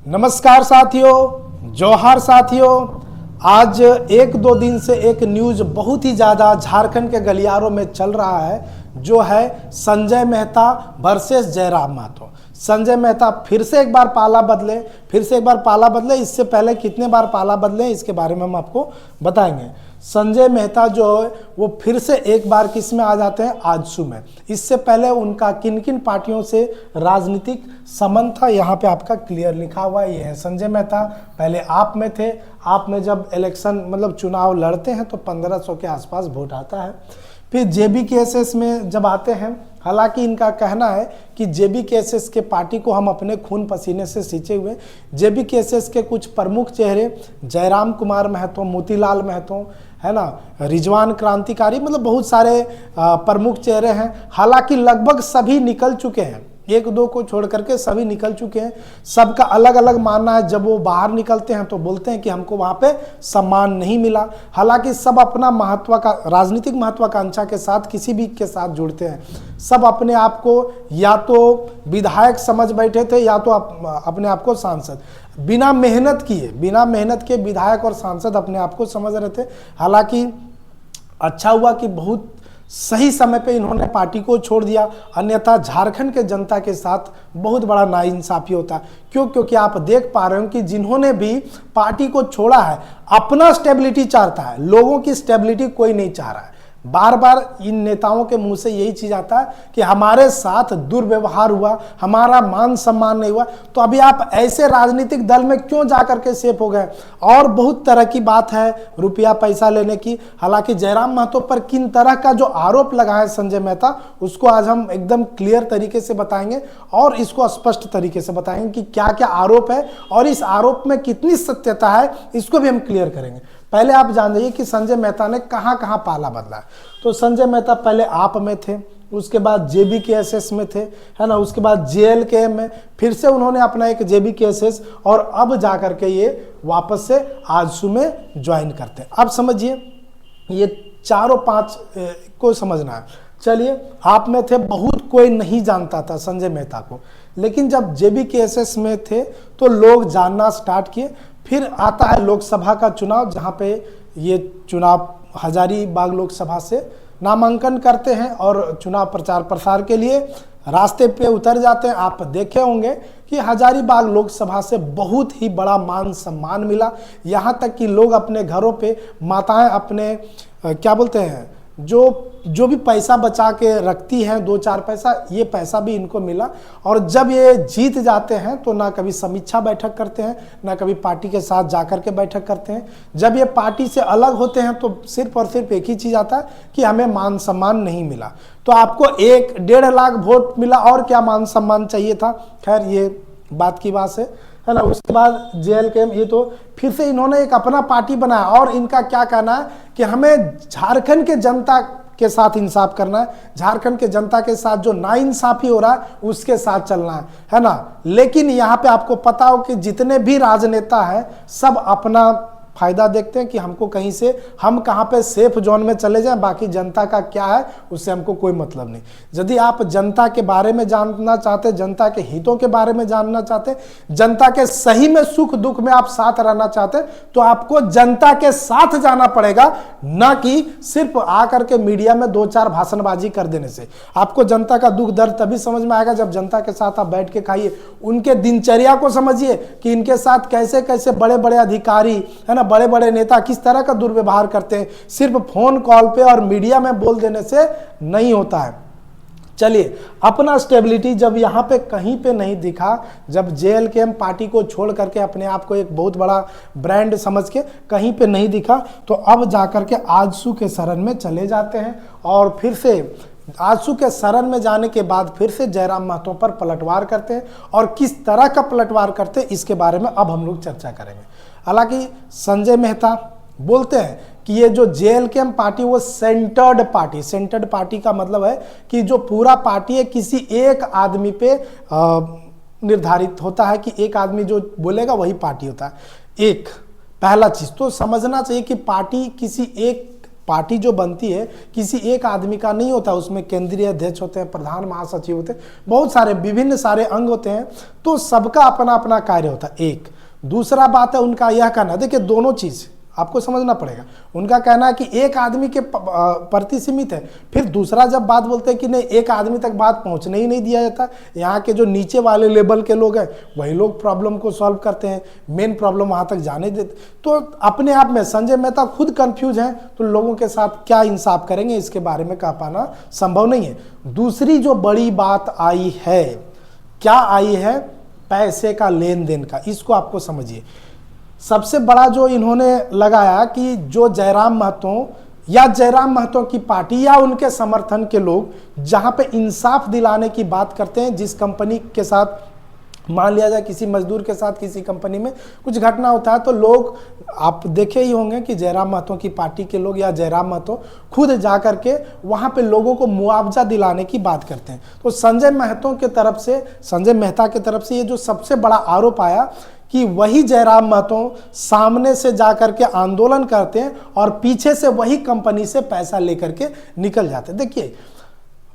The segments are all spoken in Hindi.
नमस्कार साथियों, जोहार साथियों। आज एक दो दिन से एक न्यूज बहुत ही ज़्यादा झारखंड के गलियारों में चल रहा है, जो है संजय मेहता वर्सेस जयराम महतो। संजय मेहता फिर से एक बार पाला बदले। इससे पहले कितने बार पाला बदले इसके बारे में हम आपको बताएंगे। संजय मेहता जो है वो फिर से एक बार किस में आ जाते हैं, आजसू में। इससे पहले उनका किन किन पार्टियों से राजनीतिक संबंध था, यहाँ पे आपका क्लियर लिखा हुआ है। ये है संजय मेहता, पहले आप में थे। आप में जब इलेक्शन मतलब चुनाव लड़ते हैं तो 1500 के आसपास वोट आता है। फिर JBKSS में जब आते हैं, हालांकि इनका कहना है कि JBKSS के पार्टी को हम अपने खून पसीने से सींचे हुए। JBKSS के कुछ प्रमुख चेहरे जयराम कुमार महतो, मोतीलाल महतो, है ना, रिजवान क्रांतिकारी, मतलब बहुत सारे प्रमुख चेहरे हैं। हालांकि लगभग सभी निकल चुके हैं, एक दो को छोड़ करके सभी निकल चुके हैं। सबका अलग अलग मानना है। जब वो बाहर निकलते हैं तो बोलते हैं कि हमको वहाँ पे सम्मान नहीं मिला। हालांकि सब अपना राजनीतिक महत्वाकांक्षा के साथ किसी भी के साथ जुड़ते हैं। सब अपने आप को या तो विधायक समझ बैठे थे या तो अपने आप को सांसद। बिना मेहनत के विधायक और सांसद अपने आप को समझ रहे थे। हालांकि अच्छा हुआ कि बहुत सही समय पे इन्होंने पार्टी को छोड़ दिया, अन्यथा झारखंड के जनता के साथ बहुत बड़ा नाइंसाफी होता। क्योंकि आप देख पा रहे हो कि जिन्होंने भी पार्टी को छोड़ा है अपना स्टेबिलिटी चाहता है, लोगों की स्टेबिलिटी कोई नहीं चाह रहा है। बार बार इन नेताओं के मुंह से यही चीज आता है कि हमारे साथ दुर्व्यवहार हुआ, हमारा मान सम्मान नहीं हुआ। तो अभी आप ऐसे राजनीतिक दल में क्यों जाकर के सेफ हो गए? और बहुत तरह की बात है रुपया पैसा लेने की। हालांकि जयराम महतो पर किन तरह का जो आरोप लगा है संजय मेहता, उसको आज हम एकदम क्लियर तरीके से बताएंगे और इसको स्पष्ट तरीके से बताएंगे कि क्या क्या आरोप है और इस आरोप में कितनी सत्यता है, इसको भी हम क्लियर करेंगे। पहले आप जान जाइए कि संजय मेहता ने कहां कहां पाला बदला। तो संजय मेहता पहले आप में थे, उसके बाद JBKSS में थे, है ना, उसके बाद JLKM में, फिर से उन्होंने अपना एक JBKSS और अब जाकर के ये वापस से आजसू में ज्वाइन करते हैं। अब समझिए, ये चारों पांच को समझना है। चलिए, आप में थे, बहुत कोई नहीं जानता था संजय मेहता को, लेकिन जब JBKSS में थे तो लोग जानना स्टार्ट किए। फिर आता है लोकसभा का चुनाव, जहां पे ये चुनाव हजारीबाग लोकसभा से नामांकन करते हैं और चुनाव प्रचार प्रसार के लिए रास्ते पे उतर जाते हैं। आप देखे होंगे कि हजारीबाग लोकसभा से बहुत ही बड़ा मान सम्मान मिला। यहां तक कि लोग अपने घरों पे, माताएं अपने क्या बोलते हैं, जो भी पैसा बचा के रखती हैं, 2-4 पैसा, ये पैसा भी इनको मिला। और जब ये जीत जाते हैं तो ना कभी समीक्षा बैठक करते हैं, ना कभी पार्टी के साथ जाकर के बैठक करते हैं। जब ये पार्टी से अलग होते हैं तो सिर्फ और सिर्फ एक ही चीज़ आता है कि हमें मान सम्मान नहीं मिला। तो आपको 1-1.5 लाख वोट मिला, और क्या मान सम्मान चाहिए था। खैर, ये बात की बात है ना। उसके बाद JLKM, ये तो फिर से इन्होंने एक अपना पार्टी बनाया और इनका क्या कहना है कि हमें झारखंड के जनता के साथ इंसाफ करना है, झारखंड के जनता के साथ जो नाइंसाफी हो रहा है उसके साथ चलना है ना। लेकिन यहाँ पे आपको पता हो कि जितने भी राजनेता हैं सब अपना फायदा देखते हैं कि हमको कहीं से, हम कहाँ पे सेफ जोन में चले जाएं, बाकी जनता का क्या है उससे हमको कोई मतलब नहीं। यदि आप जनता के बारे में जानना चाहते, जनता के हितों के बारे में जानना चाहते, जनता के सही में सुख दुख में आप साथ रहना चाहते, तो आपको जनता के साथ जाना पड़ेगा, ना कि सिर्फ आकर के मीडिया में 2-4 भाषणबाजी कर देने से। आपको जनता का दुख दर्द तभी समझ में आएगा जब जनता के साथ आप बैठ के खाइए, उनके दिनचर्या को समझिए कि इनके साथ कैसे कैसे बड़े बड़े अधिकारी, है ना, बड़े बड़े नेता किस तरह का दुर्व्यवहार करते हैं। सिर्फ फोन कॉल पे और मीडिया में बोल देने से नहीं होता है। चलिए, अपना स्टेबिलिटी जब यहाँ पे कहीं पे नहीं दिखा, जब JLKM पार्टी को छोड़ करके अपने आप को एक बहुत बड़ा ब्रांड समझ के कहीं पे नहीं दिखा, तो अब जाकर के आजसू के शरण में चले जाते हैं। और फिर से आजसू के शरण में जाने के बाद फिर से जयराम महतो पर पलटवार करते हैं। और किस तरह का पलटवार करते हैं इसके बारे में अब हम लोग चर्चा करेंगे। हालांकि संजय मेहता बोलते हैं कि ये जो JLKM पार्टी वो सेंटर्ड पार्टी का मतलब है कि जो पूरा पार्टी है किसी एक आदमी पे निर्धारित होता है, कि एक आदमी जो बोलेगा वही पार्टी होता है। एक पहला चीज तो समझना चाहिए कि पार्टी किसी एक पार्टी जो बनती है किसी एक आदमी का नहीं होता, उसमें केंद्रीय अध्यक्ष होते हैं, प्रधान महासचिव होते हैं, बहुत सारे विभिन्न सारे अंग होते हैं, तो सबका अपना अपना कार्य होता है। एक दूसरा बात है उनका यह कहना, देखिए दोनों चीज आपको समझना पड़ेगा। उनका कहना है कि एक आदमी के प्रति सीमित है, फिर दूसरा जब बात बोलते हैं कि नहीं एक आदमी तक बात पहुंचने ही नहीं दिया जाता, यहाँ के जो नीचे वाले लेवल के लोग हैं वही लोग प्रॉब्लम को सॉल्व करते हैं, मेन प्रॉब्लम वहां तक जाने देते। तो अपने आप में संजय मेहता खुद कंफ्यूज हैं, तो लोगों के साथ क्या इंसाफ करेंगे इसके बारे में कह पाना संभव नहीं है। दूसरी जो बड़ी बात आई है, क्या आई है, पैसे का लेन देन का, इसको आपको समझिए। सबसे बड़ा जो इन्होंने लगाया कि जो जयराम महतो या जयराम महतो की पार्टी या उनके समर्थन के लोग जहां पे इंसाफ दिलाने की बात करते हैं, जिस कंपनी के साथ मान लिया जाए किसी मजदूर के साथ किसी कंपनी में कुछ घटना होता है, तो लोग आप देखे ही होंगे कि जयराम महतो की पार्टी के लोग या जयराम महतो खुद जा करके वहां पे लोगों को मुआवजा दिलाने की बात करते हैं। तो संजय मेहता की तरफ से ये जो सबसे बड़ा आरोप आया कि वही जयराम महतो सामने से जाकर के आंदोलन करते हैं और पीछे से वही कंपनी से पैसा लेकर के निकल जाते हैं। देखिए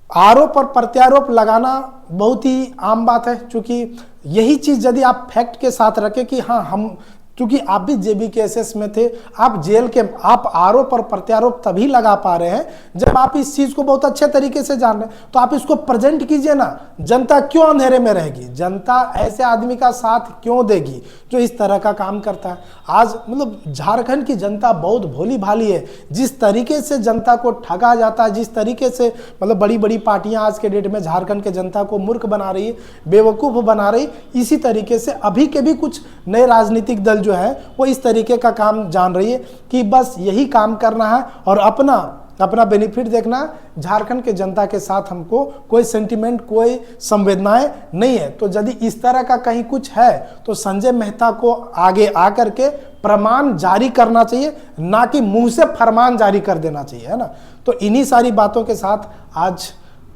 आरोप और प्रत्यारोप लगाना बहुत ही आम बात है, क्योंकि यही चीज यदि आप फैक्ट के साथ रखें कि हाँ हम, क्योंकि आप भी जेबीकेएसएस में थे, आप जेल के, आप आरोप और प्रत्यारोप तभी लगा पा रहे हैं जब आप इस चीज को बहुत अच्छे तरीके से जान रहे हैं, तो आप इसको प्रेजेंट कीजिए ना। जनता क्यों अंधेरे में रहेगी, जनता ऐसे आदमी का साथ क्यों देगी जो इस तरह का काम करता है। आज मतलब झारखंड की जनता बहुत भोली भाली है, जिस तरीके से जनता को ठगा जाता है, जिस तरीके से मतलब बड़ी बड़ी पार्टियां आज के डेट में झारखंड के जनता को मूर्ख बना रही है, बेवकूफ बना रही, इसी तरीके से अभी के भी कुछ नए राजनीतिक दल जो है वो इस तरीके का काम जान रही है कि बस यही काम करना है और अपना बेनिफिट देखना। झारखंड के जनता के साथ हमको कोई सेंटिमेंट, कोई संवेदनाएं नहीं है। तो यदि इस तरह का कहीं कुछ है तो संजय मेहता को आगे आकर के प्रमाण जारी करना चाहिए, ना कि मुंह से फरमान जारी कर देना चाहिए, है ना। तो इन्हीं सारी बातों के साथ आज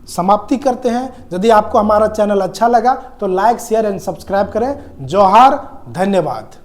समाप्ति करते हैं। यदि आपको हमारा चैनल अच्छा लगा तो लाइक, शेयर एंड सब्सक्राइब करें। जोहार, धन्यवाद।